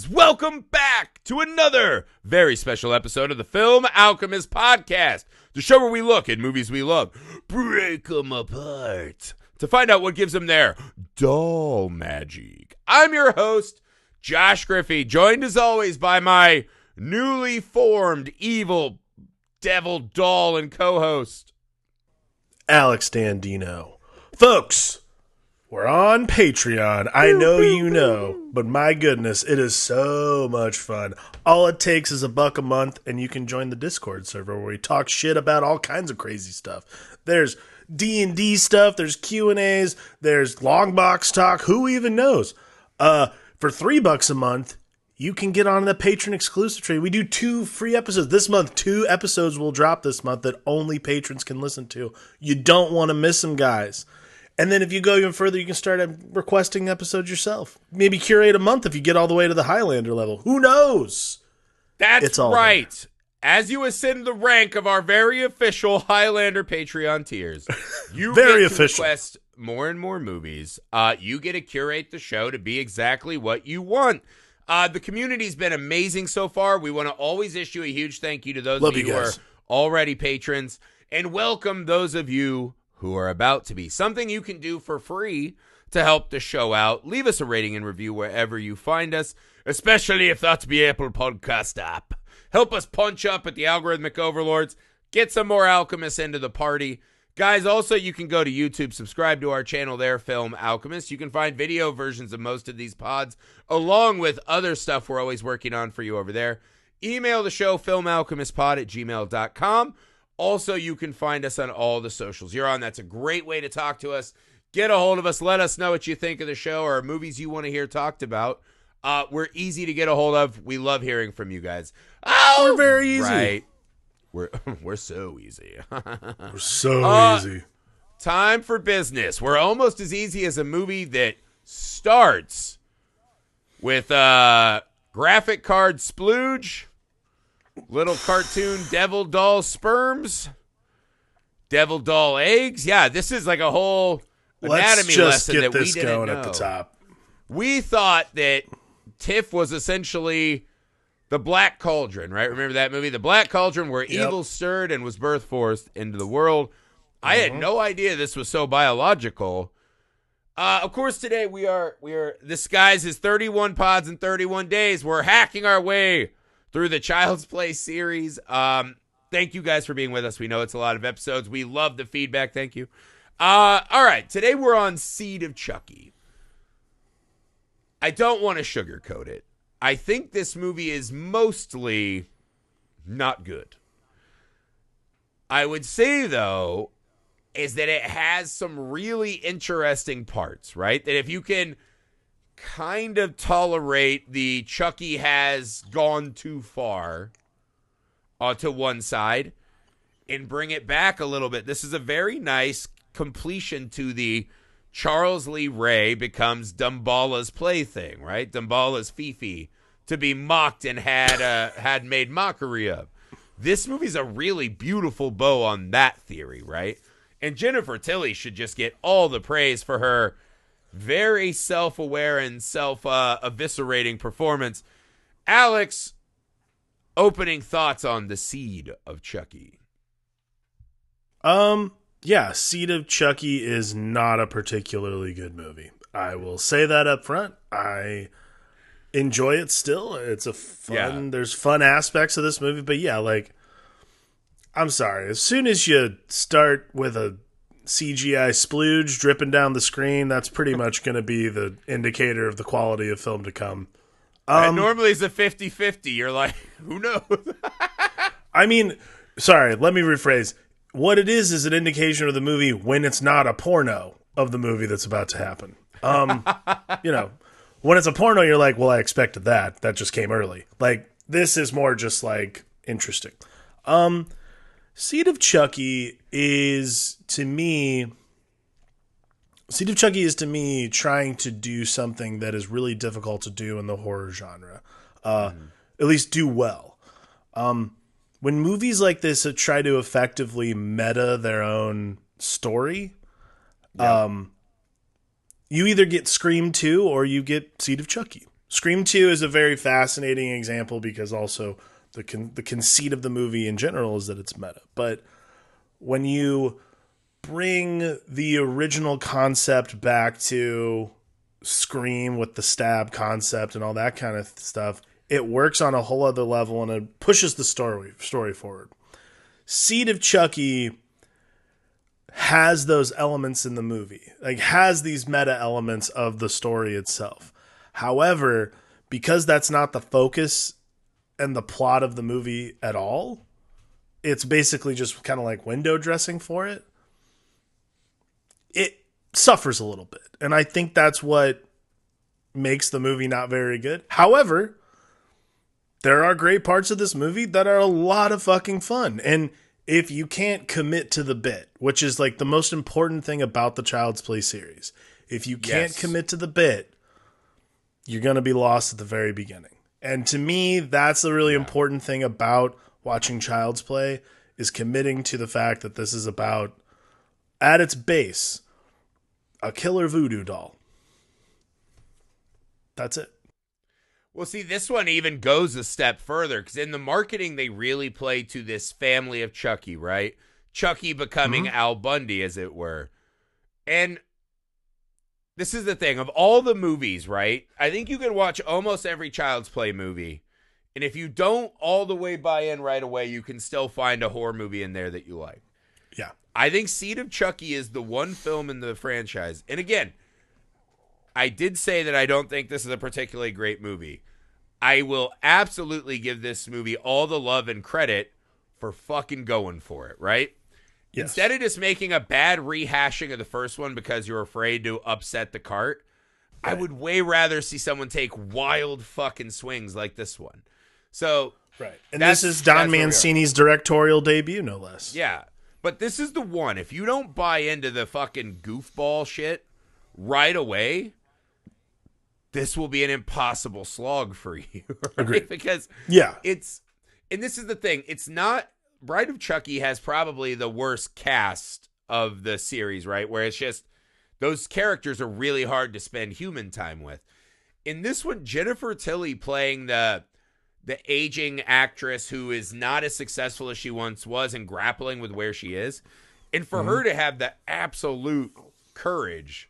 welcome back to another very special episode of the Film Alchemist podcast, the show where we look at movies we love, break them apart, to find out what gives them their doll magic. I'm your host, Josh Griffey, joined as always by my newly formed evil devil doll and co-host, Alex Dandino. Folks, we're on Patreon. I know you know, but my goodness, it is so much fun. All it takes is $1 a month, and you can join the Discord server where we talk shit about all kinds of crazy stuff. There's D&D stuff, there's Q&As, there's long box talk, who even knows? For $3 a month, you can get on the patron exclusive trade. We do 2 free episodes this month. 2 episodes will drop this month that only patrons can listen to. You don't want to miss them, guys. And then if you go even further, you can start requesting episodes yourself. Maybe curate a month if you get all the way to the Highlander level. Who knows? That's right. There. As you ascend the rank of our very official Highlander Patreon tiers, you very get to official. Request more and more movies. You get to curate the show to be exactly what you want. The community's been amazing so far. We want to always issue a huge thank you to those of you who are already patrons, and welcome those of you who are about to be. Something you can do for free to help the show out. Leave us a rating and review wherever you find us, especially if that's the Apple Podcast app. Help us punch up at the algorithmic overlords. Get some more alchemists into the party. Guys, also, you can go to YouTube, subscribe to our channel there, Film Alchemist. You can find video versions of most of these pods, along with other stuff we're always working on for you over there. Email the show, filmalchemistpod@gmail.com. Also, you can find us on all the socials you're on. That's a great way to talk to us. Get a hold of us. Let us know what you think of the show or movies you want to hear talked about. We're easy to get a hold of. We love hearing from you guys. Oh, we're very easy. Right. We're so easy. We're so easy. Time for business. We're almost as easy as a movie that starts with graphic card splooge, little cartoon devil doll sperms, devil doll eggs. Yeah, this is like a whole anatomy lesson that we didn't know. Let's just get this going at the top. We thought that Tiff was essentially the Black Cauldron, right? Remember that movie? The Black Cauldron, where evil stirred and was birth forced into the world. I had no idea this was so biological. Of course, today we are this guy's is 31 pods in 31 days. We're hacking our way through the Child's Play series. Thank you guys for being with us. We know it's a lot of episodes. We love the feedback. Thank you. All right. Today we're on Seed of Chucky. I don't want to sugarcoat it. I think this movie is mostly not good. I would say, though, is that it has some really interesting parts, right? That if you can kind of tolerate the Chucky has gone too far to one side and bring it back a little bit, this is a very nice completion to the Charles Lee Ray becomes Dumbala's plaything, right? Dumbala's Fifi to be mocked and had made mockery of. This movie's a really beautiful bow on that theory, right? And Jennifer Tilly should just get all the praise for her very self-aware and self-eviscerating performance. Alex, opening thoughts on The Seed of Chucky. Yeah, Seed of Chucky is not a particularly good movie. I will say that up front. I enjoy it still. It's a fun, there's fun aspects of this movie, but yeah, like, I'm sorry. As soon as you start with a CGI splooge dripping down the screen, that's pretty much going to be the indicator of the quality of film to come. Normally it's a 50-50. You're like, who knows? I mean, sorry, let me rephrase. What it is an indication of the movie when it's not a porno of the movie that's about to happen. You know, when it's a porno, you're like, well, I expected that. That just came early. Like, this is more just like interesting. Seed of Chucky is to me trying to do something that is really difficult to do in the horror genre. At least do well. When movies like this try to effectively meta their own story, you either get Scream 2 or you get Seed of Chucky. Scream 2 is a very fascinating example because also the conceit of the movie in general is that it's meta. But when you bring the original concept back to Scream with the stab concept and all that kind of stuff, it works on a whole other level and it pushes the story forward. Seed of Chucky has those elements in the movie, like has these meta elements of the story itself. However, because that's not the focus and the plot of the movie at all, it's basically just kind of like window dressing for it. It suffers a little bit. And I think that's what makes the movie not very good. However, there are great parts of this movie that are a lot of fucking fun. And if you can't commit to the bit, which is like the most important thing about the Child's Play series, if you can't commit to the bit, you're going to be lost at the very beginning. And to me, that's the really important thing about watching Child's Play, is committing to the fact that this is about, at its base, a killer voodoo doll. That's it. Well, see, this one even goes a step further, because in the marketing, they really play to this family of Chucky, right? Chucky becoming Al Bundy, as it were. And this is the thing. Of all the movies, right, I think you can watch almost every Child's Play movie, and if you don't all the way buy in right away, you can still find a horror movie in there that you like. Yeah. I think Seed of Chucky is the one film in the franchise. And again, I did say that I don't think this is a particularly great movie. I will absolutely give this movie all the love and credit for fucking going for it, right? Yes. Instead of just making a bad rehashing of the first one because you're afraid to upset the cart, right, I would way rather see someone take wild fucking swings like this one. So, right. And this is Don Mancini's directorial debut, no less. Yeah. But this is the one. If you don't buy into the fucking goofball shit right away, this will be an impossible slog for you. Right? Agreed. Because it's, and this is the thing, it's not, Bride of Chucky has probably the worst cast of the series, right? Where it's just, those characters are really hard to spend human time with. In this one, Jennifer Tilly playing the aging actress who is not as successful as she once was and grappling with where she is. And for her to have the absolute courage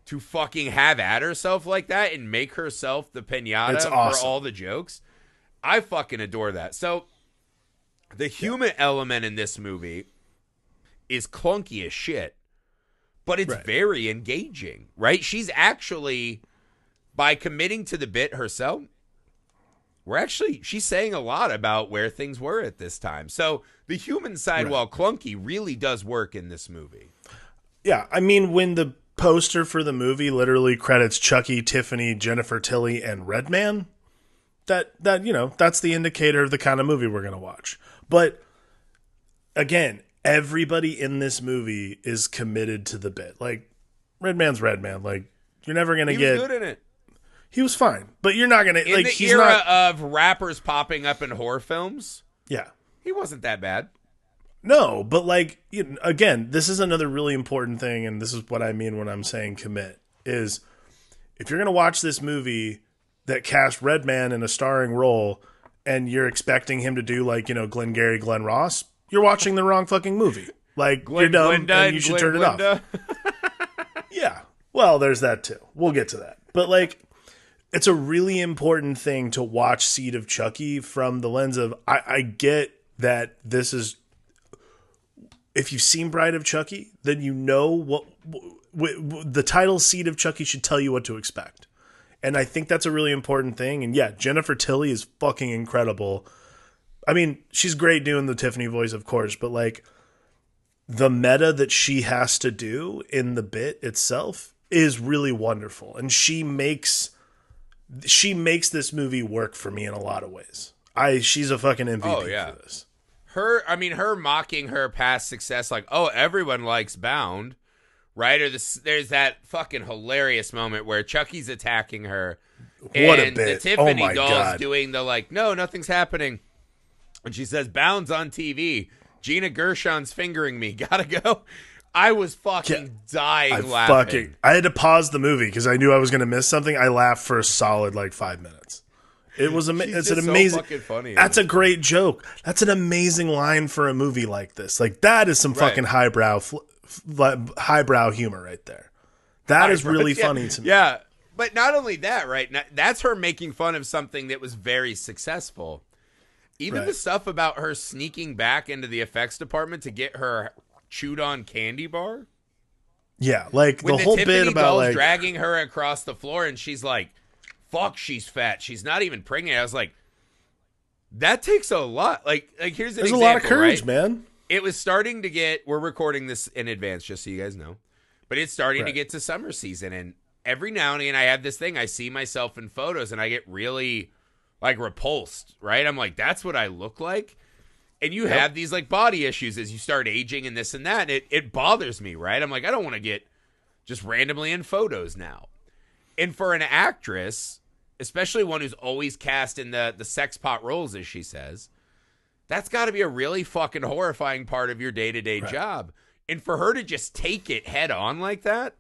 to fucking have at herself like that and make herself the pinata for all the jokes, I fucking adore that. So the human element in this movie is clunky as shit, but it's very engaging, right? She's actually, by committing to the bit herself, she's saying a lot about where things were at this time. So the human side, while clunky, really does work in this movie. Yeah, I mean, when the poster for the movie literally credits Chucky, Tiffany, Jennifer Tilly, and Redman, that that's the indicator of the kind of movie we're going to watch. But again, everybody in this movie is committed to the bit. Like, Redman's Redman. Like, you're never going to get... He was good in it. He was fine, but you're not going to... In the era of rappers popping up in horror films, yeah, he wasn't that bad. No, but like, again, this is another really important thing, and this is what I mean when I'm saying commit, is if you're going to watch this movie that cast Redman in a starring role and you're expecting him to do like, Glengarry Glen Ross, you're watching the wrong fucking movie. Like, you're dumb and you should turn it off. Yeah, well, there's that too. We'll get to that. But like, it's a really important thing to watch Seed of Chucky from the lens of, I get that this is... If you've seen Bride of Chucky, then you know what the title Seed of Chucky should tell you what to expect. And I think that's a really important thing. And yeah, Jennifer Tilly is fucking incredible. I mean, she's great doing the Tiffany voice, of course, but like the meta that she has to do in the bit itself is really wonderful. And she makes this movie work for me in a lot of ways. She's a fucking MVP for this. Her mocking her past success, like, oh, everyone likes Bound, right? Or there's that fucking hilarious moment where Chucky's attacking her. What a bit. The Tiffany doll's doing the, like, no, nothing's happening. And she says, Bound's on TV. Gina Gershon's fingering me. Gotta go. I was fucking dying laughing. I had to pause the movie because I knew I was going to miss something. I laughed for a solid like 5 minutes. It was it's an amazing. So fucking funny. That's a great joke. That's an amazing line for a movie like this. Like that is some fucking highbrow humor right there. That is really funny to me. Yeah, but not only that, right? That's her making fun of something that was very successful. Even the stuff about her sneaking back into the effects department to get her chewed on candy bar. Yeah, like when the whole Tiffany bit about doll's like dragging her across the floor and she's like, fuck, she's fat. She's not even pregnant. I was like, that takes a lot. Like here's an example, a lot of courage, right? man. It was starting to get, we're recording this in advance just so you guys know, but it's starting to get to summer season. And every now and again I have this thing, I see myself in photos and I get really like repulsed, right? I'm like, that's what I look like. And you have these like body issues as you start aging and this and that. And it bothers me, right? I'm like, I don't want to get just randomly in photos now. And for an actress, especially one who's always cast in the sex pot roles, as she says, that's got to be a really fucking horrifying part of your day-to-day job. And for her to just take it head on like that,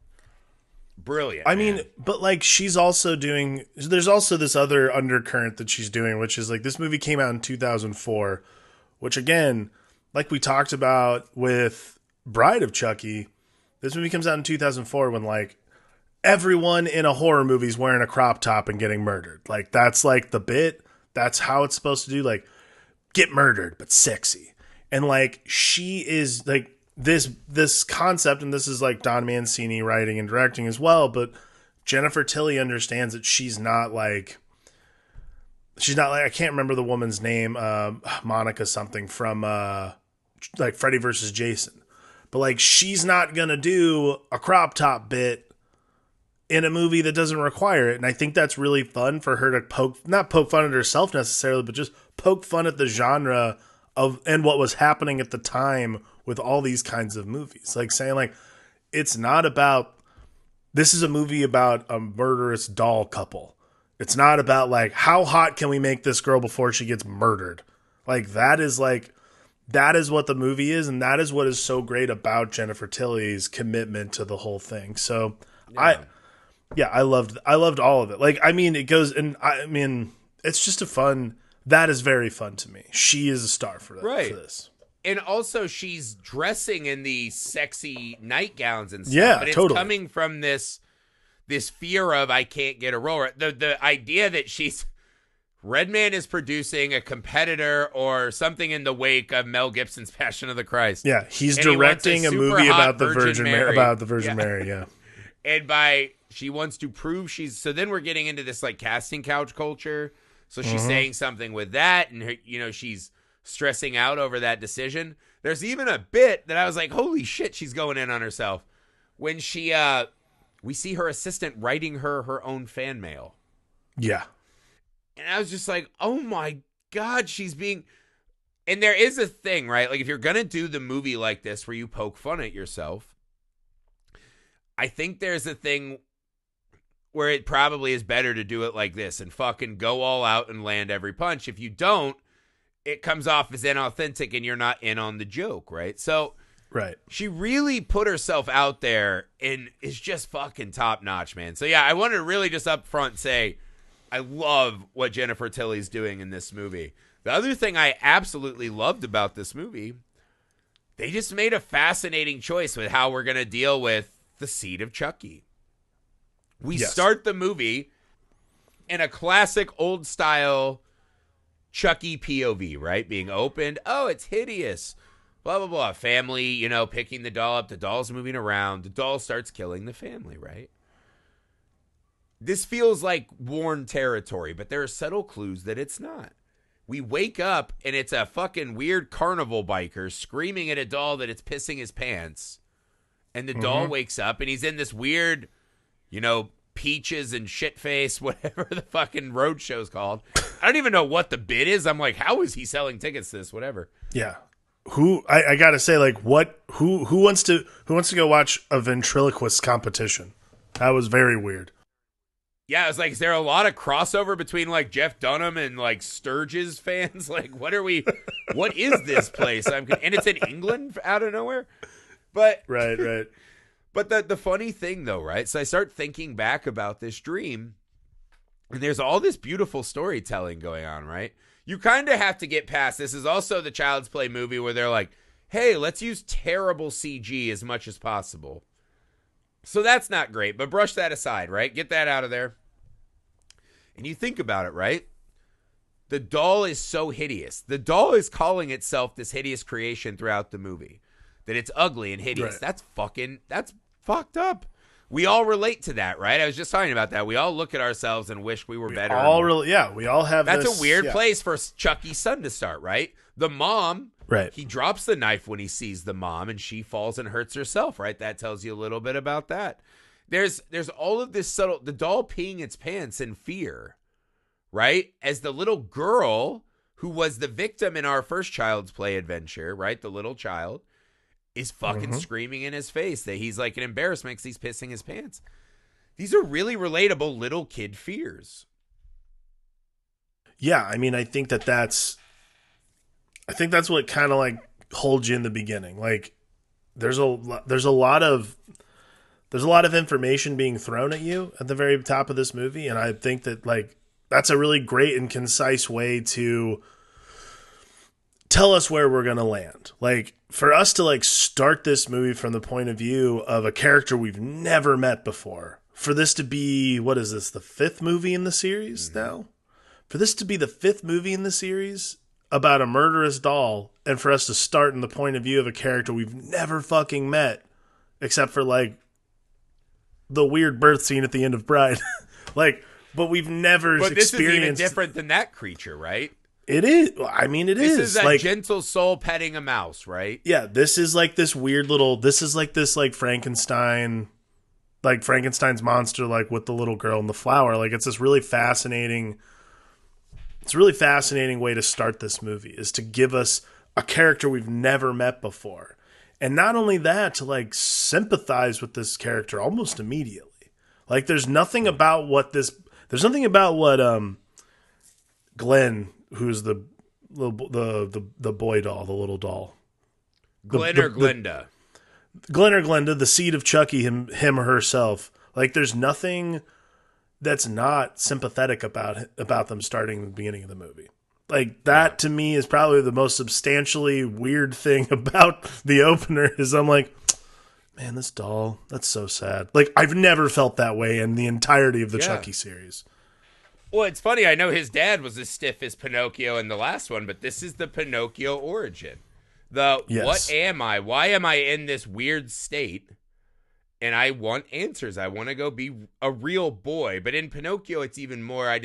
brilliant. I mean, but like she's also doing, there's also this other undercurrent that she's doing, which is like this movie came out in 2004, which again, like we talked about with Bride of Chucky, this movie comes out in 2004 when like everyone in a horror movie is wearing a crop top and getting murdered. Like that's like the bit. That's how it's supposed to do. Like get murdered, but sexy. And like she is like this concept, and this is like Don Mancini writing and directing as well. But Jennifer Tilly understands that she's not like I can't remember the woman's name, Monica something from like Freddy versus Jason. But like she's not gonna do a crop top bit in a movie that doesn't require it. And I think that's really fun for her to not poke fun at herself necessarily, but just poke fun at the genre of and what was happening at the time with all these kinds of movies. Like saying like, it's not about, this is a movie about a murderous doll couple. It's not about like, how hot can we make this girl before she gets murdered? That is what the movie is. And that is what is so great about Jennifer Tilly's commitment to the whole thing. So I loved all of it. Like, I mean, it goes, and I mean, it's just that is very fun to me. She is a star for that, for this. And also she's dressing in these sexy nightgowns and stuff. Yeah, but it's totally. coming from this fear of I can't get a role. The idea that Redman is producing a competitor or something in the wake of Mel Gibson's Passion of the Christ. Yeah, he's directing a movie about the Virgin Mary. Yeah. And she wants to prove so then we're getting into this like casting couch culture. So she's saying something with that, and her, she's stressing out over that decision. There's even a bit that I was like, holy shit, she's going in on herself. When we see her assistant writing her own fan mail. Yeah. And I was just like, oh my God, she's being... And there is a thing, right? Like if you're going to do the movie like this where you poke fun at yourself, I think there's a thing where it probably is better to do it like this and fucking go all out and land every punch. If you don't, it comes off as inauthentic and you're not in on the joke, right? So she really put herself out there and is just fucking top notch, man. So yeah, I wanted to really just up front say I love what Jennifer Tilly's doing in this movie. The other thing I absolutely loved about this movie, they just made a fascinating choice with how we're going to deal with the Seed of Chucky. We start the movie in a classic old style Chucky POV, right? Being opened. Oh, it's hideous. Blah, blah, blah. Family, picking the doll up. The doll's moving around. The doll starts killing the family, right? This feels like worn territory, but there are subtle clues that it's not. We wake up and it's a fucking weird carnival biker screaming at a doll that it's pissing his pants. And the doll wakes up and he's in this weird, peaches and shit face, whatever the fucking road show's called. I don't even know what the bid is. I'm like, how is he selling tickets to this? Whatever. Yeah. I gotta say, like, who wants to go watch a ventriloquist competition? That was very weird. Yeah, I was like, is there a lot of crossover between like Jeff Dunham and like Sturges fans? Like, what is this place? And it's in England out of nowhere. But Right. but the funny thing though, right? So I start thinking back about this dream, and there's all this beautiful storytelling going on, right? You kind of have to get past this. Is also the Child's Play movie where they're like, hey, let's use terrible CG as much as possible. So that's not great, but brush that aside, right? Get that out of there. And you think about it, right? The doll is so hideous. The doll is calling itself this hideous creation throughout the movie. That it's ugly and hideous. Right. That's fucked up. We all relate to that, right? I was just talking about that. We all look at ourselves and wish we were better. We all have That's this, a weird place for Chucky's son to start, right? The mom, Right. he drops the knife when he sees the mom, and she falls and hurts herself, right? That tells you a little bit about that. There's all of this subtle, the doll peeing its pants in fear, right? As the little girl who was the victim in our first Child's Play adventure, right? The little child is fucking screaming in his face that he's like an embarrassment because he's pissing his pants. These are really relatable little kid fears. Yeah, I mean, I think that's what kind of like holds you in the beginning. Like, there's a lot of information being thrown at you at the very top of this movie, and I think that like that's a really great and concise way to tell us where we're gonna land. Like, for us to like start this movie from the point of view of a character we've never met before. For this to be, what is this, the 5th movie in the series now? For this to be the 5th movie in the series about a murderous doll, and for us to start in the point of view of a character we've never fucking met, except for like the weird birth scene at the end of Bride. Like, but we've never But this experienced. is even different than that creature, right? It is. I mean, This is a like, gentle soul petting a mouse, right? yeah, this is like this weird little. This is like this like Frankenstein, like Frankenstein's monster, like with the little girl and the flower. Like, it's this really fascinating. It's a really fascinating way to start this movie, is to give us a character we've never met before, and not only that, to like sympathize with this character almost immediately. Like, there's nothing about what Glenn, who's the boy doll, the little doll. Glenn or Glinda? Glenn or Glinda, the seed of Chucky, him or herself. Like, there's nothing that's not sympathetic about them starting in the beginning of the movie. Like, that to me is probably the most substantially weird thing about the opener, is I'm like, man, this doll, that's so sad. Like, I've never felt that way in the entirety of the Chucky series. Well, it's funny. I know his dad was as stiff as Pinocchio in the last one, but this is the Pinocchio origin. What am I? Why am I in this weird state? And I want answers. I want to go be a real boy. But in Pinocchio, it's even more, I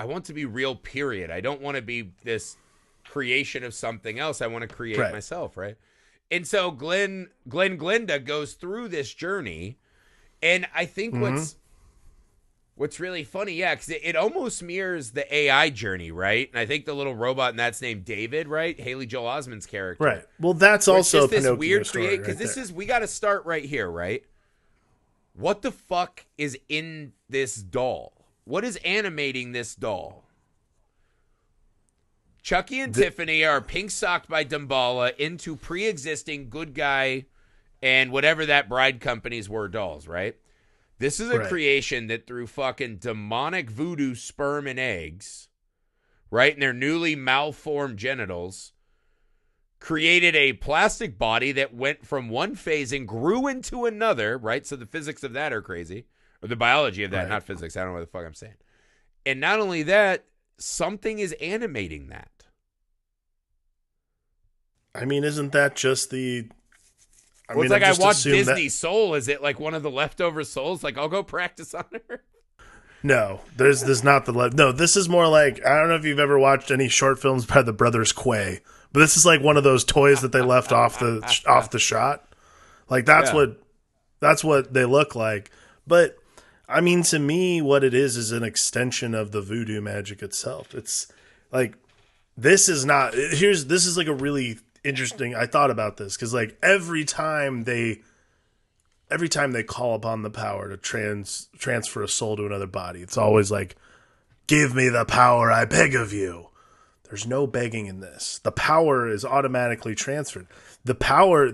want to be real, period. I don't want to be this creation of something else. I want to create myself, right? And so Glinda goes through this journey. And I think what's really funny, because it almost mirrors the AI journey, right? And I think the little robot, and that's named David, right? Haley Joel Osment's character. Right. Well, that's also a Pinocchio weird story, because we got to start right here, right? What the fuck is in this doll? What is animating this doll? Chucky and Tiffany are pink-socked by Damballa into pre-existing good guy and whatever that bride companies were dolls, right? This is a creation that through fucking demonic voodoo sperm and eggs, right, and their newly malformed genitals, created a plastic body that went from one phase and grew into another, right? So the physics of that are crazy. Or the biology of that, not physics. I don't know what the fuck I'm saying. And not only that, something is animating that. I mean, isn't that just the... It's like I watched Disney Soul. Is it like one of the leftover souls? Like, I'll go practice on her? No, there's not the... No, this is more like... I don't know if you've ever watched any short films by the brothers Quay, but this is like one of those toys that they left off the shot. Like, that's what they look like. But, I mean, to me, what it is an extension of the voodoo magic itself. It's like... This is not... This is like a really... interesting. I thought about this because like every time they call upon the power to transfer a soul to another body, it's always like, give me the power, I beg of you. There's no begging in this. The power is automatically transferred. The power,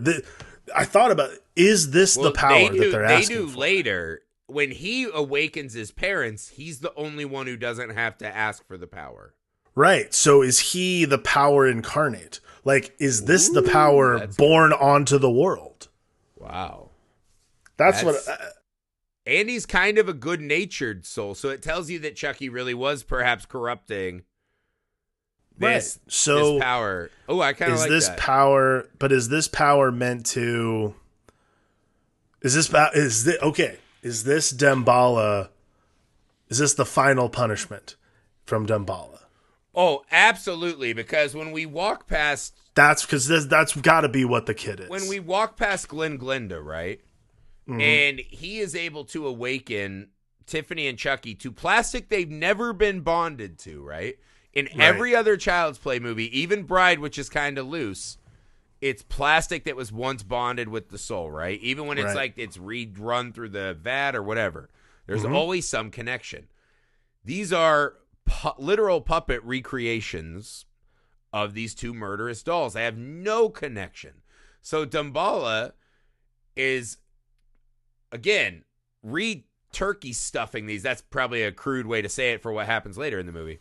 I thought about, is this the power that they're asking They do for? later. When he awakens his parents, he's the only one who doesn't have to ask for the power. Right. So is he the power incarnate? Like, is this the power born onto the world? Wow. That's what... and he's kind of a good-natured soul, so it tells you that Chucky really was perhaps corrupting this, this power. Oh, I kind of like this that. Power, but is this power meant to... Is this Damballa? Is this the final punishment from Damballa? Oh, absolutely, because when we walk past... That's got to be what the kid is. When we walk past Glenda, right? Mm-hmm. And he is able to awaken Tiffany and Chucky to plastic they've never been bonded to, right? In every other Child's Play movie, even Bride, which is kind of loose, it's plastic that was once bonded with the soul, right? Even when it's like it's run through the vat or whatever. There's always some connection. These are literal puppet recreations of these two murderous dolls. They have no connection. So Damballa is, again, turkey stuffing these. That's probably a crude way to say it for what happens later in the movie.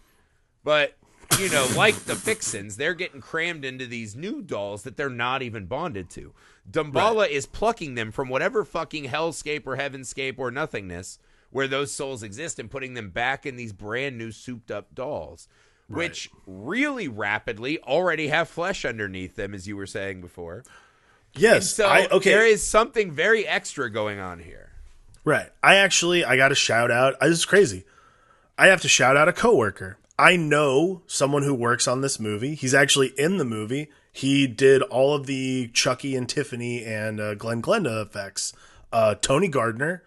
But, you know, like the Fixins, they're getting crammed into these new dolls that they're not even bonded to. Damballa is plucking them from whatever fucking hellscape or heavenscape or nothingness where those souls exist and putting them back in these brand new souped up dolls, which really rapidly already have flesh underneath them, as you were saying before. Yes. And so there is something very extra going on here. Right. I got to shout out. This is crazy. I have to shout out a coworker. I know someone who works on this movie. He's actually in the movie. He did all of the Chucky and Tiffany and Glenda effects. Tony Gardner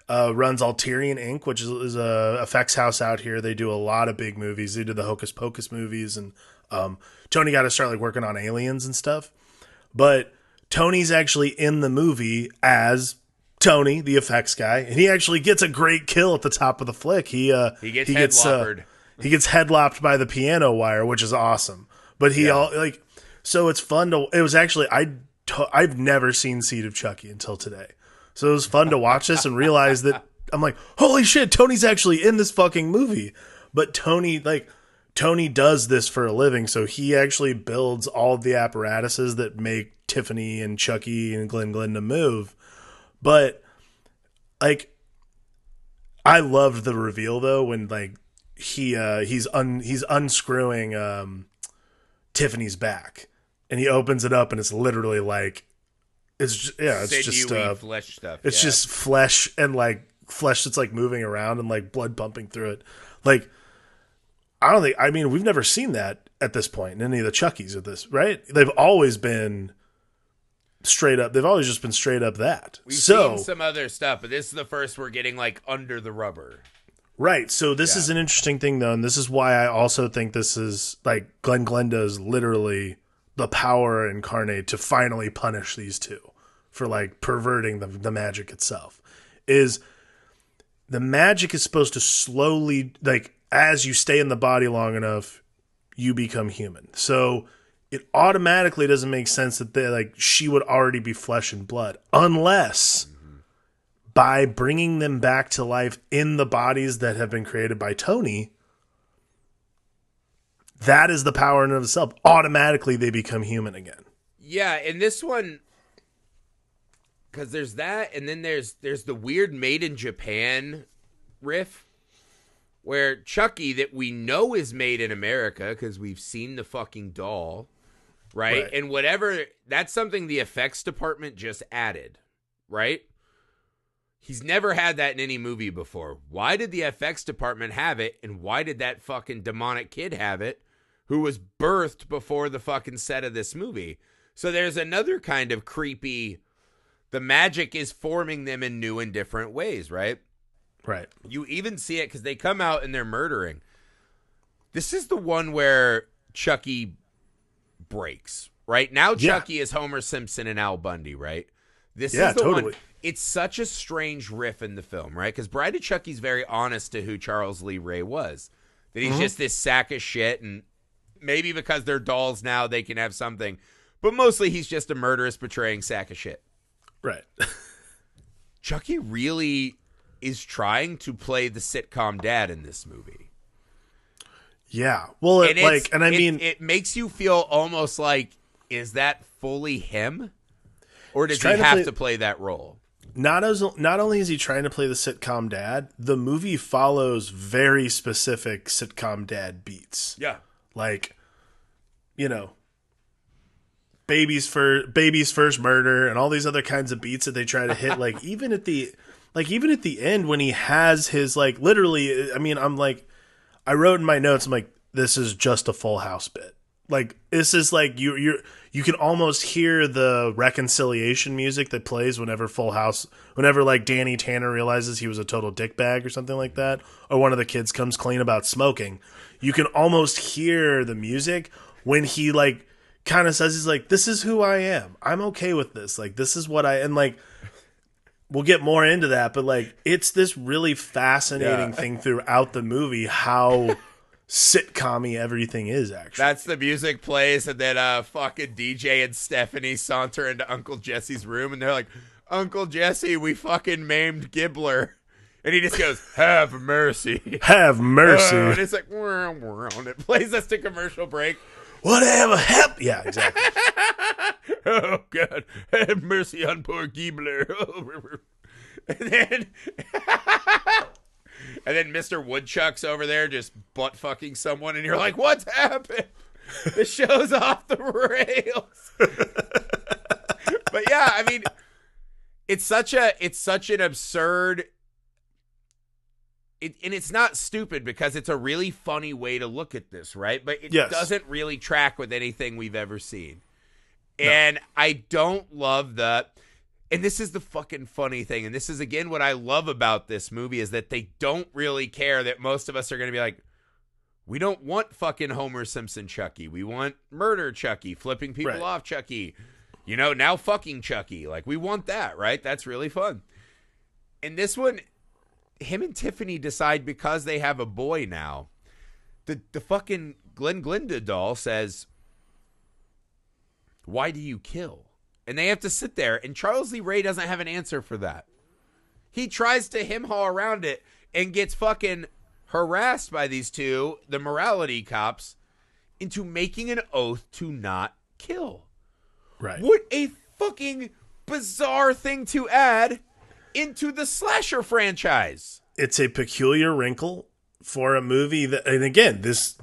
runs Alterian Inc., which is a effects house out here. They do a lot of big movies. They did the Hocus Pocus movies, and Tony got to start like working on Aliens and stuff. But Tony's actually in the movie as Tony, the effects guy, and he actually gets a great kill at the top of the flick. He gets headlopped. He gets headlopped by the piano wire, which is awesome. But so it's fun to. It was actually I've never seen Seed of Chucky until today, so it was fun to watch this and realize that I'm like, holy shit, Tony's actually in this fucking movie. But Tony does this for a living, so he actually builds all of the apparatuses that make Tiffany and Chucky and Glenda move. But like, I loved the reveal though when like he's unscrewing Tiffany's back, and he opens it up, and it's literally like it's just flesh stuff. It's just flesh and like flesh that's like moving around and like blood pumping through it. Like I mean we've never seen that at this point in any of the Chuckies of this, right? They've always been straight up. They've always just been straight up that. We've seen some other stuff, but this is the first we're getting like under the rubber. Right. So this is an interesting thing though, and this is why I also think this is like Glenda is literally the power incarnate to finally punish these two for like perverting the magic itself. Is the magic is supposed to slowly, like as you stay in the body long enough, you become human. So it automatically doesn't make sense that she would already be flesh and blood unless by bringing them back to life in the bodies that have been created by Tony, that is the power in and of itself. Automatically they become human again. Yeah, and this one, because there's that, and then there's the weird Made in Japan riff, where Chucky, that we know is made in America because we've seen the fucking doll, right? And whatever, that's something the effects department just added, right? He's never had that in any movie before. Why did the effects department have it, and why did that fucking demonic kid have it, who was birthed before the fucking set of this movie? So there's another kind of creepy, the magic is forming them in new and different ways, right? Right. You even see it because they come out and they're murdering. This is the one where Chucky breaks, right? Now Chucky is Homer Simpson and Al Bundy, right? This is the one. It's such a strange riff in the film, right? Because Bride of Chucky's very honest to who Charles Lee Ray was. That he's just this sack of shit, and maybe because they're dolls now, they can have something. But mostly he's just a murderous, betraying sack of shit. Right. Chucky really is trying to play the sitcom dad in this movie. Yeah. Well, it makes you feel almost like, is that fully him? Or does he have to play that role? Not only is he trying to play the sitcom dad, the movie follows very specific sitcom dad beats. Yeah. Like, you know, baby's first murder and all these other kinds of beats that they try to hit. Like even at the end when he has his like literally, I mean, I wrote in my notes, I'm like, this is just a Full House bit. Like this is like you can almost hear the reconciliation music that plays whenever like Danny Tanner realizes he was a total dickbag or something like that, or one of the kids comes clean about smoking. You can almost hear the music when he like kind of says, he's like, this is who I am. I'm okay with this. Like, this is what and like, we'll get more into that, but like, it's this really fascinating thing throughout the movie, how sitcom-y everything is, actually. That's the music plays, and then fucking DJ and Stephanie saunter into Uncle Jesse's room, and they're like, Uncle Jesse, we fucking maimed Gibbler. And he just goes, have mercy. Have mercy. And it's like, and it plays us to commercial break. Whatever happened? Yeah, exactly. Oh, God. Have mercy on poor Gibbler. And then Mr. Woodchuck's over there just butt fucking someone, and you're like, what's happened? The show's off the rails. But yeah, I mean, it's such an absurd, and it's not stupid because it's a really funny way to look at this, right? But it doesn't really track with anything we've ever seen. No. And I don't love and this is the fucking funny thing, and this is, again, what I love about this movie, is that they don't really care that most of us are going to be like, we don't want fucking Homer Simpson Chucky. We want murder Chucky, flipping people off Chucky. You know, now fucking Chucky. Like, we want that, right? That's really fun. And this one, him and Tiffany decide, because they have a boy now, the fucking Glinda doll says, why do you kill? And they have to sit there, and Charles Lee Ray doesn't have an answer for that. He tries to hem-haw around it and gets fucking harassed by these two, the morality cops, into making an oath to not kill. Right. What a fucking bizarre thing to add into the slasher franchise. It's a peculiar wrinkle for a movie that, and again, this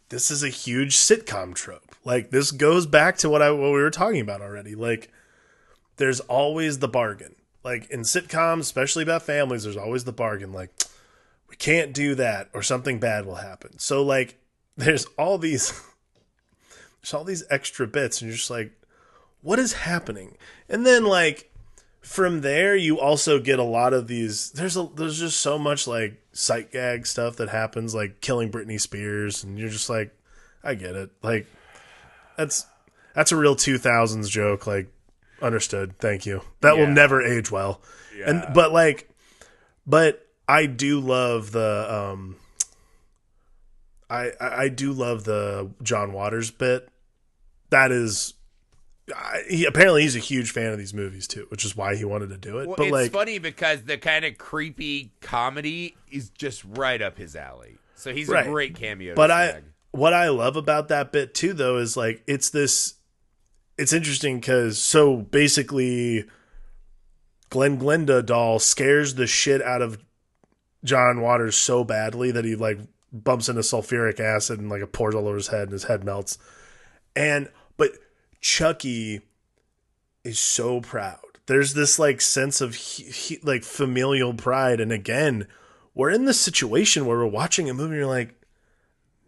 is a huge sitcom trope. Like, this goes back to what we were talking about already. Like, there's always the bargain. Like, in sitcoms, especially about families, there's always the bargain. Like, we can't do that or something bad will happen. So, like, there's all these extra bits, and you're just like, what is happening? And then, like, from there, you also get a lot of these. There's just so much, like, sight gag stuff that happens, like killing Britney Spears, and you're just like, I get it. Like, that's a real 2000s joke. Like, understood. Thank you. That will never age well. Yeah. But I do love the I do love the John Waters bit. That is, apparently he's a huge fan of these movies too, which is why he wanted to do it. Well, but it's funny because the kind of creepy comedy is just right up his alley. So he's a great cameo. But what I love about that bit too, though, is like it's interesting because so basically Glinda doll scares the shit out of John Waters so badly that he like bumps into sulfuric acid and like it pours all over his head and his head melts. But Chucky is so proud. There's this like sense of like familial pride. And again, we're in this situation where we're watching a movie and you're like,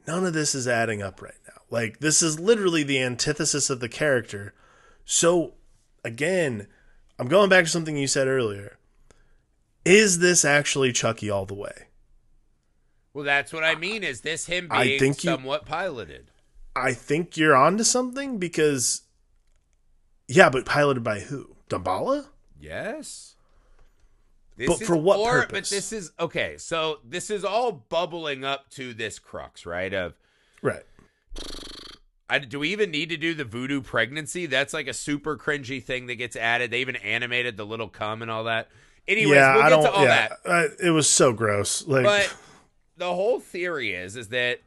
none of this is adding up right now. Like, this is literally the antithesis of the character. So again, I'm going back to something you said earlier. Is this actually Chucky all the way? Well, that's what I mean. Is this him being somewhat piloted? I think you're onto something because, yeah, but piloted by who? Damballa? Yes. But for what purpose? But this is, okay, so this is all bubbling up to this crux, right? do we even need to do the voodoo pregnancy? That's like a super cringy thing that gets added. They even animated the little cum and all that. Anyways, we'll get to all that. It was so gross. Like, but the whole theory is that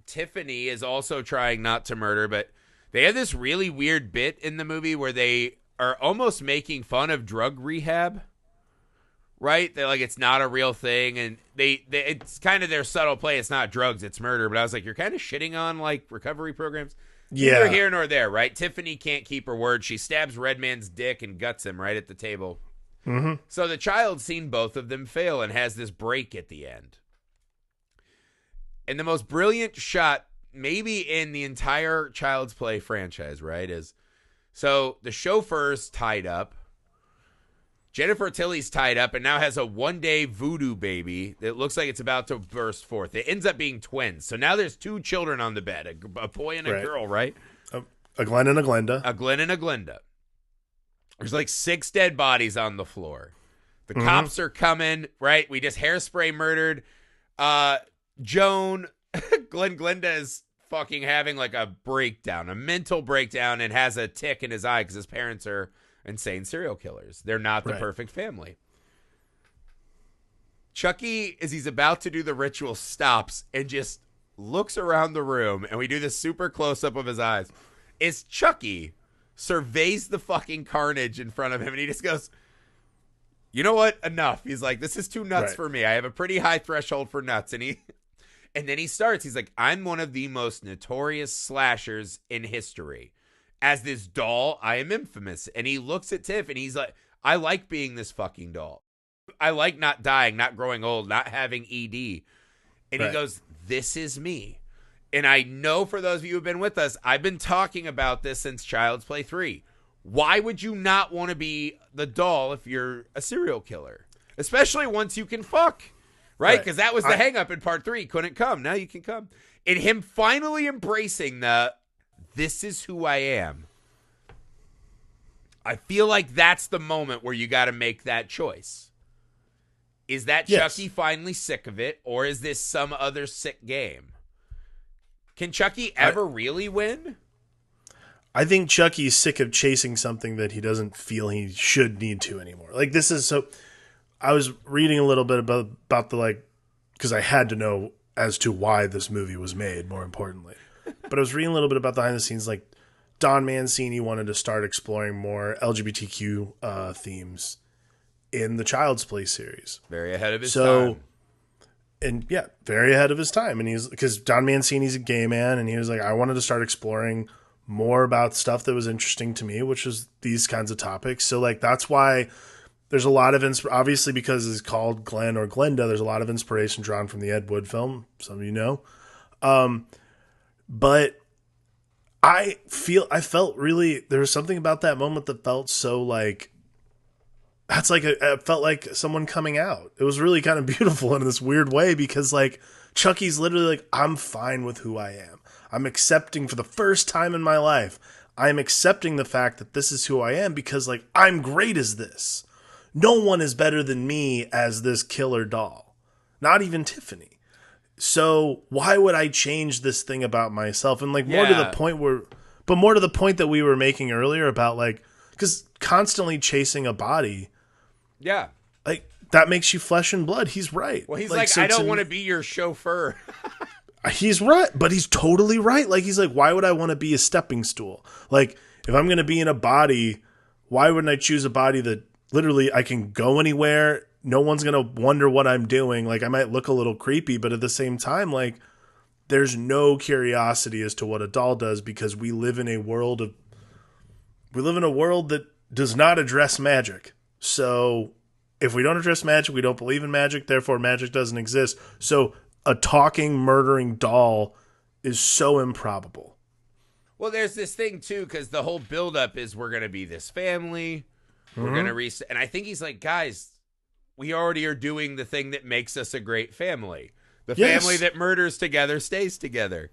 Tiffany is also trying not to murder, but they have this really weird bit in the movie where they are almost making fun of drug rehab. Right? They're like, it's not a real thing. And it's kind of their subtle play. It's not drugs, it's murder. But I was like, you're kind of shitting on like recovery programs. Yeah. Neither here nor there, right? Tiffany can't keep her word. She stabs Redman's dick and guts him right at the table. Mm-hmm. So the child's seen both of them fail and has this break at the end. And the most brilliant shot, maybe in the entire Child's Play franchise, right, is so the chauffeur's tied up. Jennifer Tilly's tied up and now has a one-day voodoo baby that looks like it's about to burst forth. It ends up being twins. So now there's 2 children on the bed, a boy and a girl, right? A Glenn and a Glenda. A Glenn and a Glenda. There's like 6 dead bodies on the floor. The cops are coming, right? We just hairspray murdered. Joan, Glenn Glenda is fucking having like a breakdown, a mental breakdown, and has a tick in his eye because his parents are insane serial killers. They're not the perfect family. Chucky, as he's about to do the ritual, stops and just looks around the room, and we do this super close-up of his eyes. As Chucky surveys the fucking carnage in front of him, and he just goes, you know what? Enough. He's like, this is too nuts for me. I have a pretty high threshold for nuts. And then he starts. He's like, I'm one of the most notorious slashers in history. As this doll, I am infamous. And he looks at Tiff and he's like, I like being this fucking doll. I like not dying, not growing old, not having ED. And he goes, this is me. And I know for those of you who have been with us, I've been talking about this since Child's Play 3. Why would you not want to be the doll if you're a serial killer? Especially once you can fuck, right? Because that was the hang up in part 3. Couldn't come. Now you can come. And him finally embracing this is who I am. I feel like that's the moment where you got to make that choice. Is that Chucky finally sick of it, or is this some other sick game? Can Chucky ever really win? I think Chucky's sick of chasing something that he doesn't feel he should need to anymore. Like, this is so... I was reading a little bit about the, like... Because I had to know as to why this movie was made, more importantly. But I was reading a little bit about behind the scenes, like, Don Mancini wanted to start exploring more LGBTQ themes in the Child's Play series. Very ahead of his time. And yeah, very ahead of his time. And because Don Mancini's a gay man, and he was like, I wanted to start exploring more about stuff that was interesting to me, which was these kinds of topics. So like, that's why there's a lot of obviously, because it's called Glenn or Glenda, there's a lot of inspiration drawn from the Ed Wood film. Some of you know. But I felt really, there was something about that moment that felt so like, that's like, it felt like someone coming out. It was really kind of beautiful in this weird way, because like Chucky's literally like, I'm fine with who I am. I'm accepting for the first time in my life. I'm accepting the fact that this is who I am, because like, I'm great as this. No one is better than me as this killer doll. Not even Tiffany. So why would I change this thing about myself? And like more to the point that we were making earlier about like, because constantly chasing a body. Yeah. Like that makes you flesh and blood. He's right. Well, he's like so I don't want to be your chauffeur. He's right, but he's totally right. Like, he's like, why would I want to be a stepping stool? Like, if I'm going to be in a body, why wouldn't I choose a body that literally I can go anywhere? No one's going to wonder what I'm doing. Like, I might look a little creepy, but at the same time, like, there's no curiosity as to what a doll does, because we live in a world that does not address magic. So if we don't address magic, we don't believe in magic, therefore magic doesn't exist. So a talking, murdering doll is so improbable. Well, there's this thing, too, because the whole buildup is we're going to be this family. We're going to reset. And I think he's like, guys, we already are doing the thing that makes us a great family. The family that murders together stays together.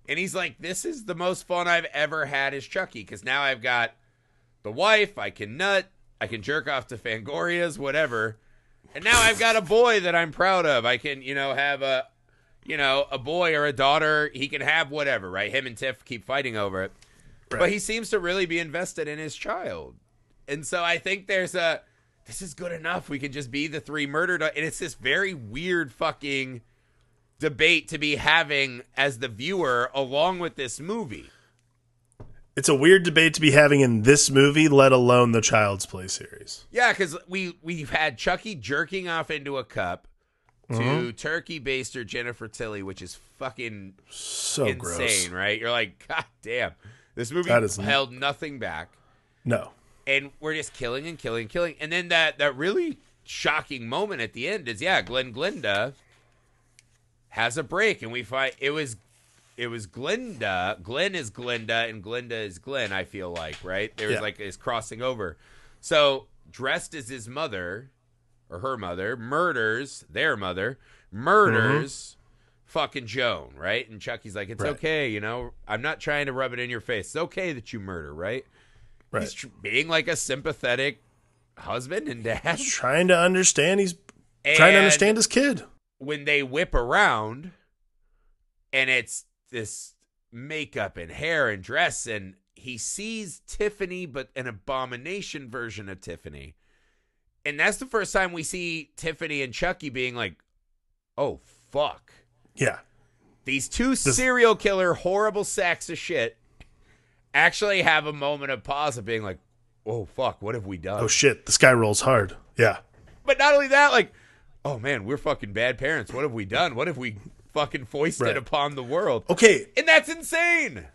And he's like, this is the most fun I've ever had as Chucky, because now I've got the wife, I can nut, I can jerk off to Fangorias, whatever. And now I've got a boy that I'm proud of. I can, have a... a boy or a daughter, he can have whatever, right? Him and Tiff keep fighting over it. Right. But he seems to really be invested in his child. And so I think this is good enough. We can just be the three murdered. And it's this very weird fucking debate to be having as the viewer along with this movie. It's a weird debate to be having in this movie, let alone the Child's Play series. Yeah, because we've had Chucky jerking off into a cup to turkey baster Jennifer Tilly, which is fucking so insane, gross. Right? You're like, God damn. This movie held nothing back. No. And we're just killing and killing and killing. And then that really shocking moment at the end is, Glenda has a break. And we find it was Glenda. Glenn is Glenda and Glenda is Glenn, I feel like, right? There's like this crossing over. So dressed as his mother or her mother murders fucking Joan, right? And Chucky's like, it's okay, I'm not trying to rub it in your face. It's okay that you murder, right? He's being like a sympathetic husband and dad. He's trying to understand. He's trying to understand his kid. When they whip around and it's this makeup and hair and dress, and he sees Tiffany, but an abomination version of Tiffany. And that's the first time we see Tiffany and Chucky being like, oh, fuck. Yeah. These two serial killer, horrible sacks of shit actually have a moment of pause of being like, oh, fuck, what have we done? Oh, shit, the sky rolls hard. Yeah. But not only that, like, oh, man, we're fucking bad parents. What have we done? What have we fucking foisted upon the world? Okay. And that's insane.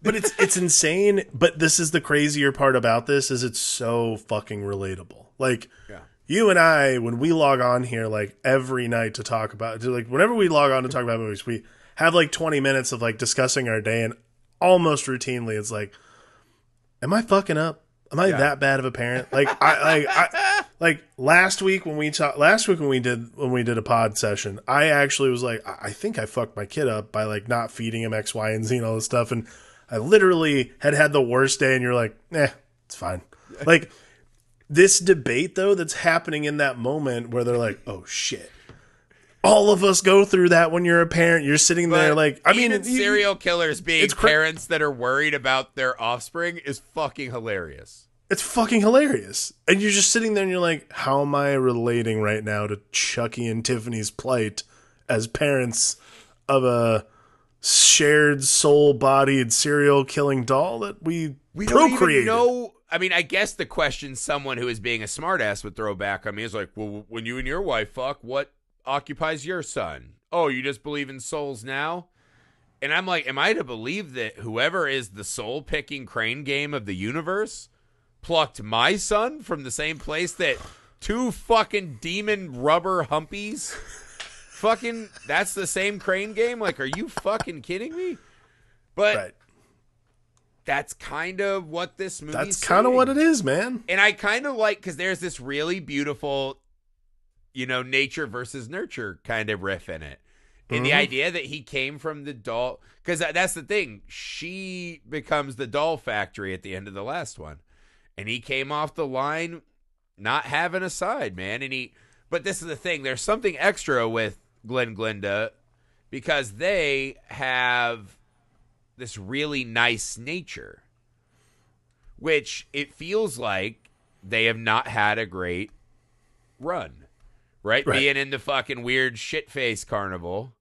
But it's insane. But this is the crazier part about this is it's so fucking relatable. Like, you and I, when we log on here, like, every night to talk about, like, whenever we log on to talk about movies, we have, like, 20 minutes of, like, discussing our day, and almost routinely it's like, am I fucking up? Am I that bad of a parent? Like, like last week when we did a pod session, I actually was like, I think I fucked my kid up by, like, not feeding him X, Y, and Z and all this stuff, and I literally had the worst day, and you're like, it's fine. Like, this debate, though, that's happening in that moment where they're like, oh, shit. All of us go through that when you're a parent. You're sitting there like, I mean, serial killers being parents that are worried about their offspring is fucking hilarious. It's fucking hilarious. And you're just sitting there and you're like, how am I relating right now to Chucky and Tiffany's plight as parents of a shared soul-bodied serial killing doll that we procreated? Don't even know. I mean, I guess the question someone who is being a smartass would throw back on me is like, well, when you and your wife fuck, what occupies your son? Oh, you just believe in souls now? And I'm like, am I to believe that whoever is the soul-picking crane game of the universe plucked my son from the same place that two fucking demon rubber humpies fucking, that's the same crane game? Like, are you fucking kidding me? But that's kind of what this movie is. That's kind of what it is, man. And I kind of like, because there's this really beautiful, nature versus nurture kind of riff in it. And the idea that he came from the doll, because that's the thing. She becomes the doll factory at the end of the last one. And he came off the line not having a side, man. But this is the thing. There's something extra with Glenda because they have this really nice nature, which it feels like they have not had a great run, right? Being in the fucking weird shit-face carnival,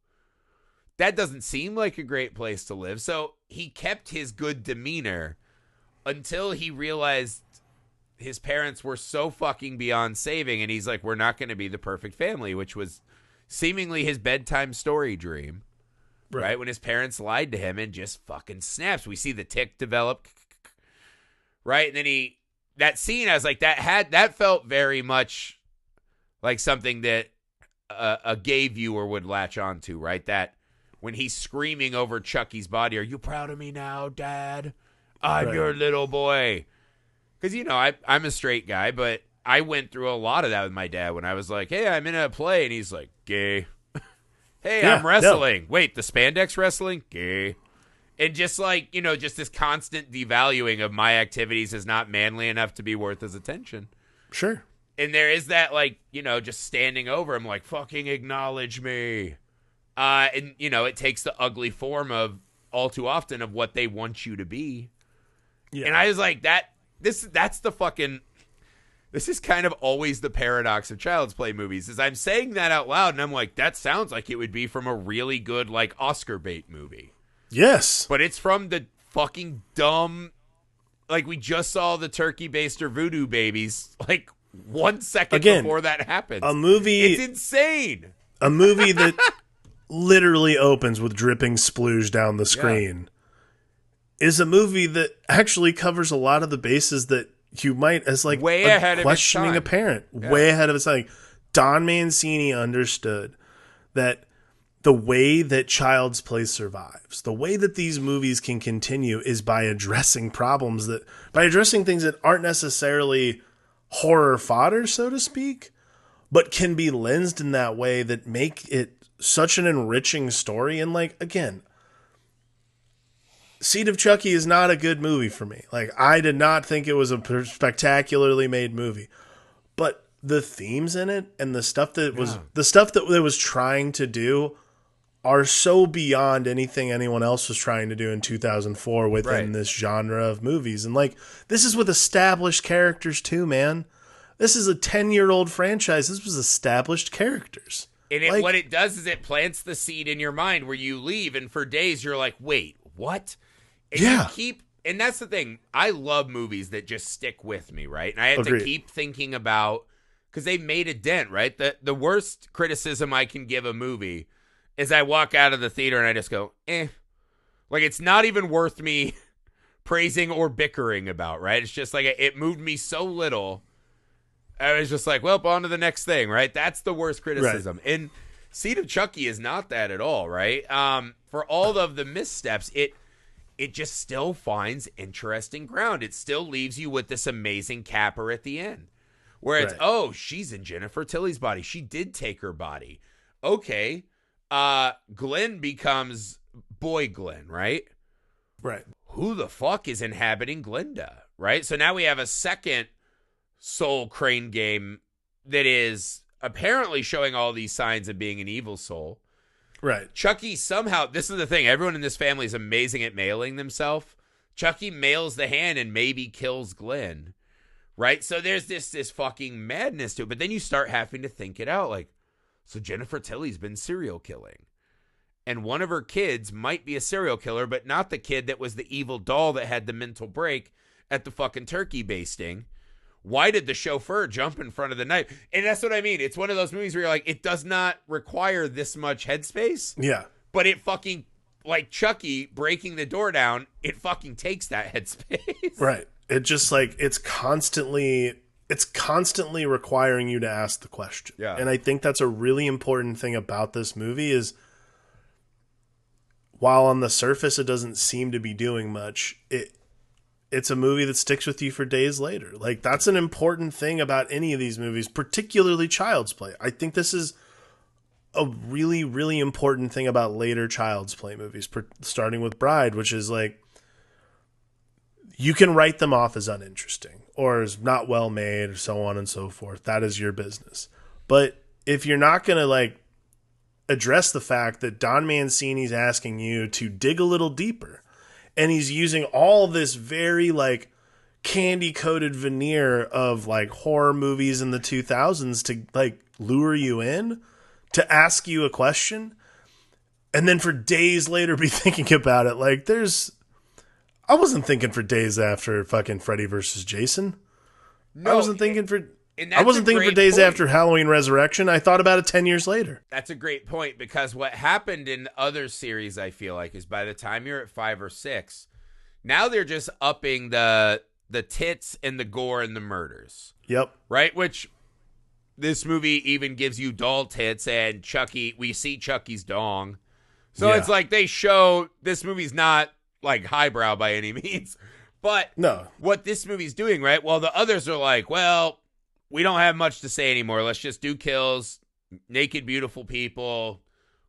that doesn't seem like a great place to live. So he kept his good demeanor until he realized his parents were so fucking beyond saving, and he's like, we're not going to be the perfect family, which was seemingly his bedtime story dream. Right? When his parents lied to him and just fucking snaps. We see the tick develop. Right? And then that scene, I was like, that felt very much like something that a gay viewer would latch onto, right? That when he's screaming over Chucky's body, are you proud of me now, Dad? I'm your little boy. Because, I'm a straight guy, but I went through a lot of that with my dad when I was like, hey, I'm in a play. And he's like, gay. Hey, I'm wrestling. No. Wait, the spandex wrestling? Gay. And just like, just this constant devaluing of my activities is not manly enough to be worth his attention. Sure. And there is that, like, just standing over him like, fucking acknowledge me. And, it takes the ugly form of all too often of what they want you to be. Yeah. And I was like, that's the fucking, this is kind of always the paradox of Child's Play movies, is I'm saying that out loud and I'm like, that sounds like it would be from a really good, like, Oscar bait movie. Yes. But it's from the fucking dumb, like, we just saw the Turkey Baster Voodoo Babies, like, 1 second before that happens. A movie. It's insane. A movie that literally opens with dripping splooge down the screen is a movie that actually covers a lot of the bases that you might, as like way ahead of questioning a parent, way ahead of its time. Don Mancini understood that the way that Child's Play survives, the way that these movies can continue, is by addressing problems by addressing things that aren't necessarily horror fodder, so to speak, but can be lensed in that way that make it such an enriching story. And like, again, Seed of Chucky is not a good movie for me. Like, I did not think it was a spectacularly made movie, but the themes in it and the stuff that it was trying to do are so beyond anything anyone else was trying to do in 2004 within this genre of movies. And like, this is with established characters too, man. This is a 10-year-old franchise. This was established characters. And what it does is it plants the seed in your mind where you leave, and for days you're like, wait, what? And and that's the thing. I love movies that just stick with me, right? And I have to keep thinking about, because they made a dent, right? The worst criticism I can give a movie is I walk out of the theater and I just go, Like, it's not even worth me praising or bickering about, right? It's just like, it moved me so little. I was just like, well, on to the next thing, right? That's the worst criticism. Right. And Seed of Chucky is not that at all, right? For all of the missteps, it just still finds interesting ground. It still leaves you with this amazing capper at the end, where it's, she's in Jennifer Tilly's body. She did take her body. Okay. Glenn becomes Boy Glenn, right? Right. Who the fuck is inhabiting Glinda, right? So now we have a second soul crane game that is apparently showing all these signs of being an evil soul. Right. Chucky somehow, this is the thing, everyone in this family is amazing at mailing themselves. Chucky mails the hand and maybe kills Glenn, right? So there's this fucking madness to it. But then you start having to think it out, like, so Jennifer Tilly's been serial killing. And one of her kids might be a serial killer, but not the kid that was the evil doll that had the mental break at the fucking turkey basting. Why did the chauffeur jump in front of the knife? And that's what I mean. It's one of those movies where you're like, it does not require this much headspace. Yeah. But it fucking, like Chucky breaking the door down, it fucking takes that headspace. Right. It just like, it's constantly requiring you to ask the question. Yeah. And I think that's a really important thing about this movie is, while on the surface it doesn't seem to be doing much, it's a movie that sticks with you for days later. Like, that's an important thing about any of these movies, particularly Child's Play. I think this is a really, really important thing about later Child's Play movies, starting with Bride, which is like, you can write them off as uninteresting or as not well made or so on and so forth. That is your business. But if you're not going to like address the fact that Don Mancini's asking you to dig a little deeper, and he's using all this very like candy-coated veneer of like horror movies in the 2000s to like lure you in, to ask you a question, and then for days later be thinking about it. Like, I wasn't thinking for days after fucking Freddy versus Jason. No, I wasn't thinking for days after Halloween Resurrection. I thought about it 10 years later. That's a great point, because what happened in other series, I feel like, is by the time you're at 5 or 6, now they're just upping the tits and the gore and the murders. Yep. Right? Which this movie even gives you doll tits, and Chucky, we see Chucky's dong. So it's like they show this movie's not like highbrow by any means. But no, what this movie's doing, right? Well, the others are like, well, we don't have much to say anymore. Let's just do kills, naked, beautiful people.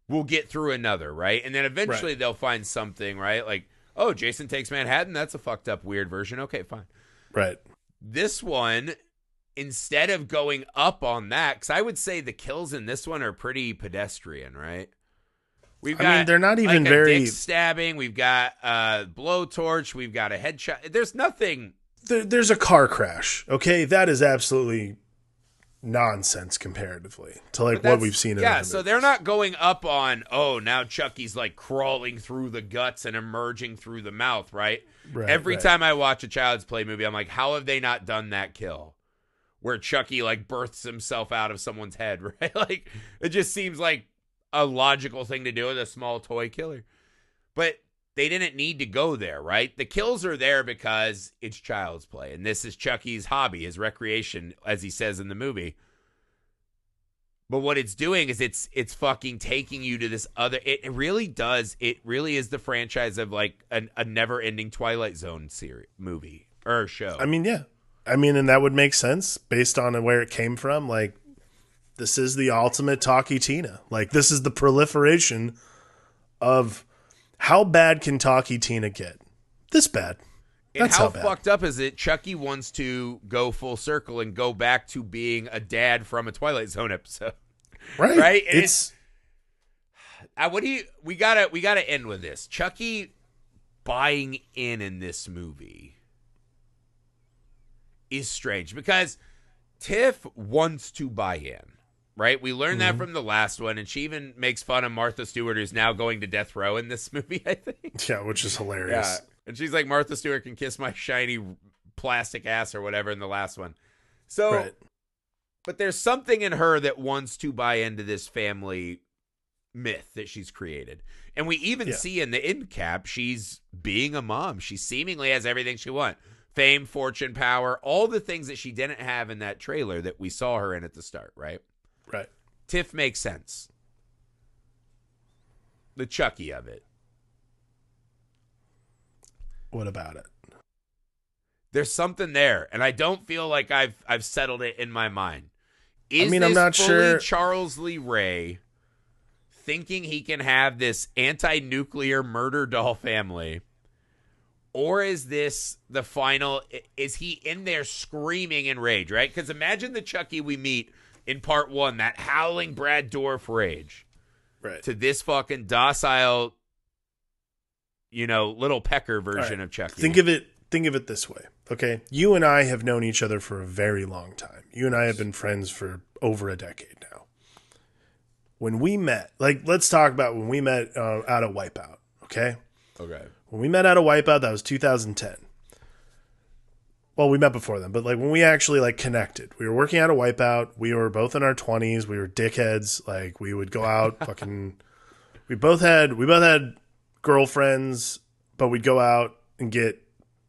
We'll get through another, right? And then eventually they'll find something, right? Like, oh, Jason Takes Manhattan. That's a fucked up, weird version. Okay, fine. Right. This one, instead of going up on that, because I would say the kills in this one are pretty pedestrian, right? We've got, they're not even like, very a dick stabbing. We've got a blowtorch. We've got a headshot. There's nothing. There's a car crash. Okay, that is absolutely nonsense comparatively to like what we've seen in other so movies. they're not going up on, oh, now Chucky's like crawling through the guts and emerging through the mouth, right? Every time I watch a Child's Play movie, I'm like, how have they not done that kill where Chucky like births himself out of someone's head, right? Like, it just seems like a logical thing to do with a small toy killer. But they didn't need to go there, right? The kills are there because it's Child's Play, and this is Chucky's hobby, his recreation, as he says in the movie. But what it's doing is it's fucking taking you to this other. It really does. It really is the franchise of like a never-ending Twilight Zone series, movie or show. Yeah. And that would make sense based on where it came from. Like, this is the ultimate Talkie Tina. Like, this is the proliferation of how bad can Talkie Tina get? This bad. That's and how bad. fucked up is it? Chucky wants to go full circle and go back to being a dad from a Twilight Zone episode. Right. Right? It's we gotta end with this. Chucky buying in this movie is strange because Tiff wants to buy in. Right? We learned that from the last one, and she even makes fun of Martha Stewart, who's now going to death row in this movie, I think. Yeah, which is hilarious. Yeah. And she's like, Martha Stewart can kiss my shiny plastic ass or whatever in the last one. So, but there's something in her that wants to buy into this family myth that she's created. And we even see in the end cap, she's being a mom. She seemingly has everything she wants. Fame, fortune, power, all the things that she didn't have in that trailer that we saw her in at the start, right? Right. Tiff makes sense. The Chucky of it. What about it? There's something there, and I don't feel like I've settled it in my mind. Is this I'm not fully sure. Charles Lee Ray thinking he can have this anti-nuclear murder doll family, or is this the final? Is he in there screaming in rage? Right? Because imagine the Chucky we meet in part one, that howling Brad Dourif rage, right, to this fucking docile, little pecker version of Chucky. Think of it this way, okay? You and I have known each other for a very long time. You and I have been friends for over a decade now. When we met, let's talk about when we met out of Wipeout, okay? Okay. When we met out of Wipeout, that was 2010. Well, we met before then, but when we actually connected, we were working out a Wipeout. We were both in our 20s. We were dickheads. We would go out, fucking. We both had girlfriends, but we'd go out and get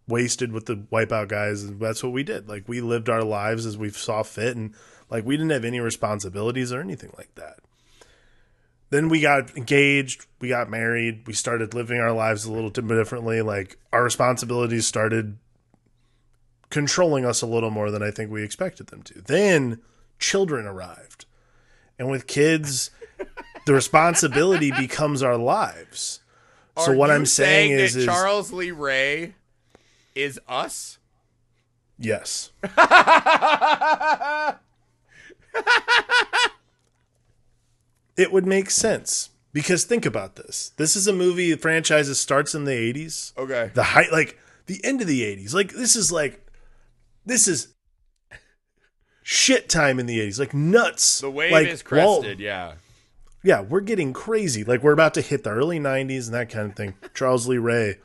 wasted with the Wipeout guys, and that's what we did. We lived our lives as we saw fit, and we didn't have any responsibilities or anything like that. Then we got engaged. We got married. We started living our lives a little differently. Our responsibilities started controlling us a little more than I think we expected them to. Then children arrived. And with kids, the responsibility becomes our lives. So what I'm saying is Charles Lee Ray is us? Yes. It would make sense. Because think about this. This is a movie franchise that starts in the 80s. Okay. The height, the end of the 80s. This is shit time in the 80s. Nuts. The wave is crested, yeah. Yeah, we're getting crazy. We're about to hit the early 90s and that kind of thing. Charles Lee Ray,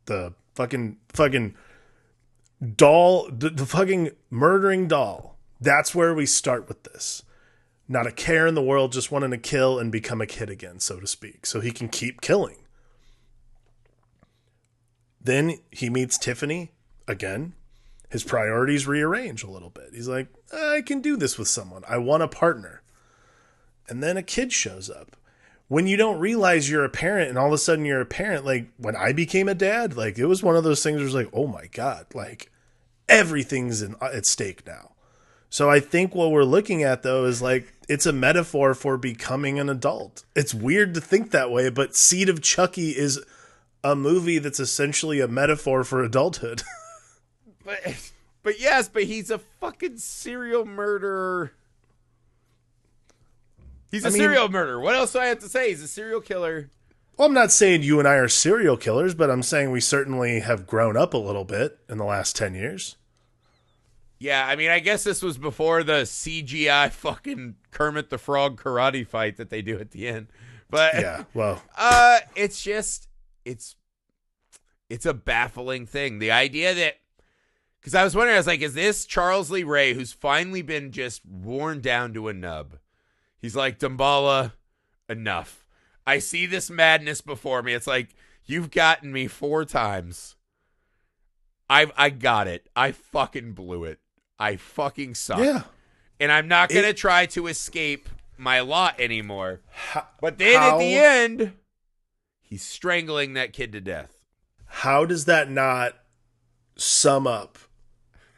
the fucking doll, the fucking murdering doll. That's where we start with this. Not a care in the world, just wanting to kill and become a kid again, so to speak, so he can keep killing. Then he meets Tiffany again. His priorities rearrange a little bit. He's like, I can do this with someone. I want a partner. And then a kid shows up. When you don't realize you're a parent and all of a sudden you're a parent, when I became a dad, it was one of those things where it's oh my God, everything's at stake now. So I think what we're looking at though is it's a metaphor for becoming an adult. It's weird to think that way, but Seed of Chucky is a movie that's essentially a metaphor for adulthood. But yes, but he's a fucking serial murderer. He's a serial murderer. What else do I have to say? He's a serial killer. Well, I'm not saying you and I are serial killers, but I'm saying we certainly have grown up a little bit in the last 10 years. Yeah, I mean, I guess this was before the CGI fucking Kermit the Frog karate fight that they do at the end. But yeah, well, it's just it's a baffling thing. The idea that, because I was wondering, I was like, is this Charles Lee Ray, who's finally been just worn down to a nub? He's like, Damballa, enough. I see this madness before me. It's like, you've gotten me 4 times. I got it. I fucking blew it. I fucking suck. Yeah. And I'm not going to try to escape my lot anymore. But then at the end, he's strangling that kid to death. How does that not sum up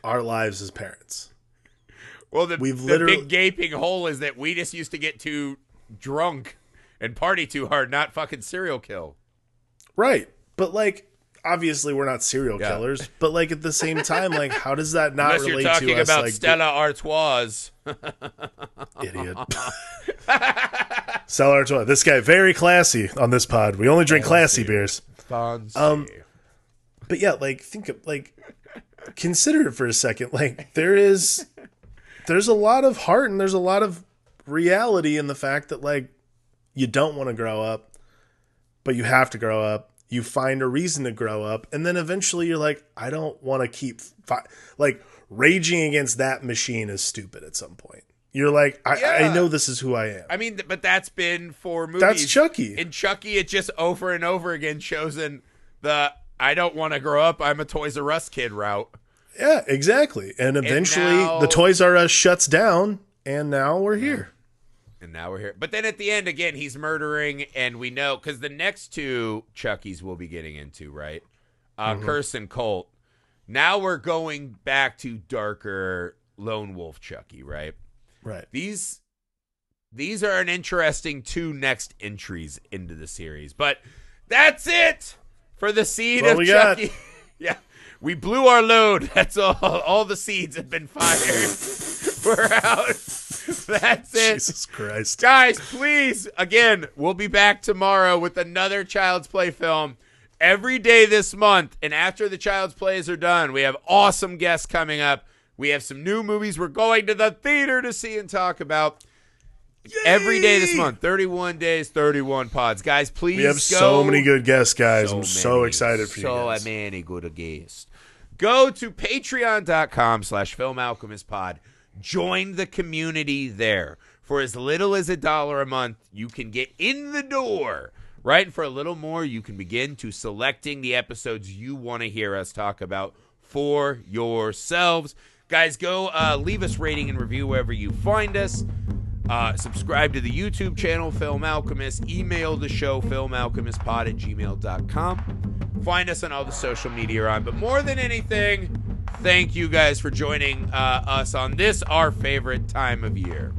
our lives as parents? Well, the big gaping hole is that we just used to get too drunk and party too hard, not fucking serial kill. Right. But, like, obviously we're not serial killers, but, like, at the same time, like, how does that not Unless relate you're talking to us? About like, Stella Artois. Idiot. Stella Artois. This guy, very classy on this pod. We only drink classy beers. Fancy. But yeah, like, think of, like, consider it for a second. Like, there's a lot of heart and there's a lot of reality in the fact that, like, you don't want to grow up, but you have to grow up. You find a reason to grow up, and then eventually you're like, I don't want to keep like raging against that machine is stupid. At some point, you're like, I know this is who I am. I mean, but that's been for movies. That's Chucky. In Chucky, it just over and over again chosen the I don't want to grow up. I'm a Toys R Us kid route. Yeah, exactly. And eventually, the Toys R Us shuts down, and now we're here. And now we're here. But then at the end, again, he's murdering, and we know, because the next 2 Chuckies we'll be getting into, right? Curse and Colt. Now we're going back to darker Lone Wolf Chucky, right? Right. These are an interesting 2 next entries into the series. But that's it for the Seed of Chucky. Yeah. We blew our load. That's all. All the seeds have been fired. We're out. That's it. Jesus Christ. Guys, please, again, we'll be back tomorrow with another Child's Play film every day this month. And after the Child's Plays are done, we have awesome guests coming up. We have some new movies we're going to the theater to see and talk about. Yay! Every day this month. 31 days, 31 pods. Guys, please go. We have so many good guests, guys. I'm so excited for you guys. So many good guests. Go to patreon.com/filmalchemistpod. Join the community there. For as little as $1 a month, you can get in the door, right? And for a little more, you can begin to selecting the episodes you want to hear us talk about for yourselves. Guys, go leave us rating and review wherever you find us. Subscribe to the YouTube channel, Film Alchemist. Email the show, filmalchemistpod@gmail.com. Find us on all the social media you're on. But more than anything, thank you guys for joining us on this, our favorite time of year.